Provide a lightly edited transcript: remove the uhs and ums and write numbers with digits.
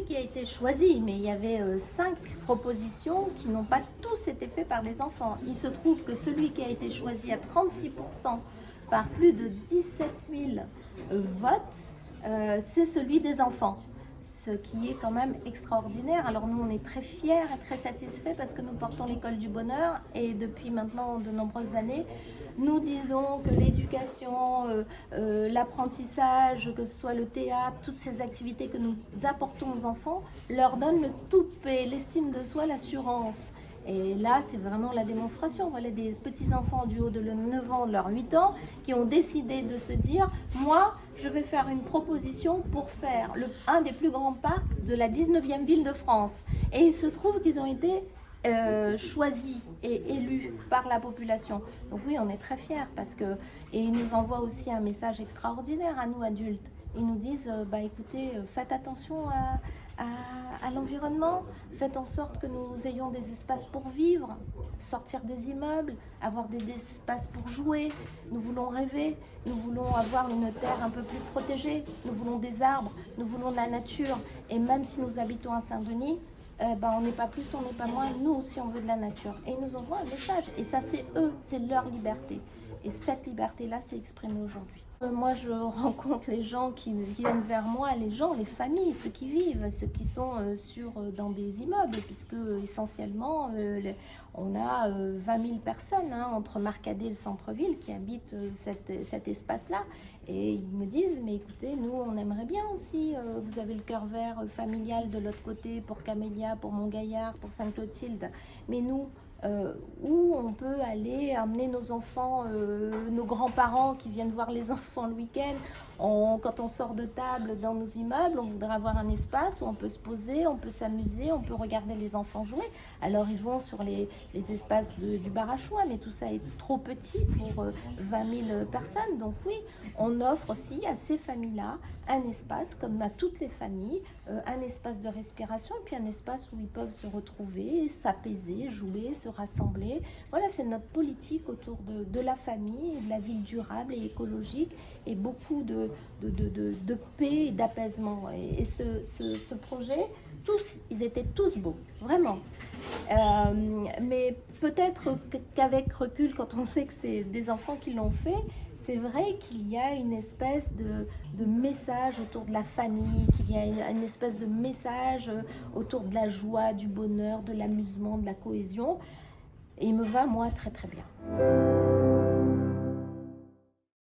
qui a été choisi, mais il y avait 5 propositions qui n'ont pas tous été faites par les enfants. Il se trouve que celui qui a été choisi à 36% par plus de 17 000 votes, c'est celui des enfants. Ce qui est quand même extraordinaire. Alors nous, on est très fiers et très satisfaits parce que nous portons l'école du bonheur et depuis maintenant de nombreuses années, nous disons que l'éducation, l'apprentissage, que ce soit le théâtre, toutes ces activités que nous apportons aux enfants, leur donnent le toupet, l'estime de soi, l'assurance. Et là, c'est vraiment la démonstration. Voilà des petits-enfants du haut de 9 ans, de leurs 8 ans, qui ont décidé de se dire « Moi, je vais faire une proposition pour faire un des plus grands parcs de la 19e ville de France. » Et il se trouve qu'ils ont été choisis et élus par la population. Donc oui, on est très fiers parce que... Et ils nous envoient aussi un message extraordinaire à nous, adultes. Ils nous disent, écoutez, faites attention à l'environnement, faites en sorte que nous ayons des espaces pour vivre, sortir des immeubles, avoir des espaces pour jouer. Nous voulons rêver, nous voulons avoir une terre un peu plus protégée, nous voulons des arbres, nous voulons de la nature. Et même si nous habitons à Saint-Denis, on n'est pas plus, on n'est pas moins, nous aussi on veut de la nature. Et ils nous envoient un message, et ça c'est eux, c'est leur liberté. Et cette liberté-là, c'est exprimée aujourd'hui. Moi, je rencontre les gens qui viennent vers moi, les familles, ceux qui vivent, ceux qui sont dans des immeubles, puisque essentiellement, on a 20 000 personnes entre Marcadet et le centre-ville qui habitent cet espace-là. Et ils me disent, mais écoutez, nous, on aimerait bien aussi, vous avez le cœur vert familial de l'autre côté pour Camélia, pour Montgaillard, pour Sainte-Clotilde, mais nous, où on peut aller amener nos enfants, nos grands-parents qui viennent voir les enfants le week-end. Quand on sort de table dans nos immeubles, on voudrait avoir un espace où on peut se poser, on peut s'amuser, on peut regarder les enfants jouer. Alors ils vont sur les espaces du bar à choix, mais tout ça est trop petit pour 20 000 personnes. Donc oui, on offre aussi à ces familles-là un espace, comme à toutes les familles, un espace de respiration et puis un espace où ils peuvent se retrouver, s'apaiser, jouer, se rassembler. Voilà, c'est notre politique autour de la famille, de la ville durable et écologique, et beaucoup de paix et d'apaisement. Et ce projet, ils étaient tous beaux, vraiment. Mais peut-être qu'avec recul, quand on sait que c'est des enfants qui l'ont fait, c'est vrai qu'il y a une espèce de message autour de la famille, qu'il y a une espèce de message autour de la joie, du bonheur, de l'amusement, de la cohésion. Et il me va, moi, très très bien.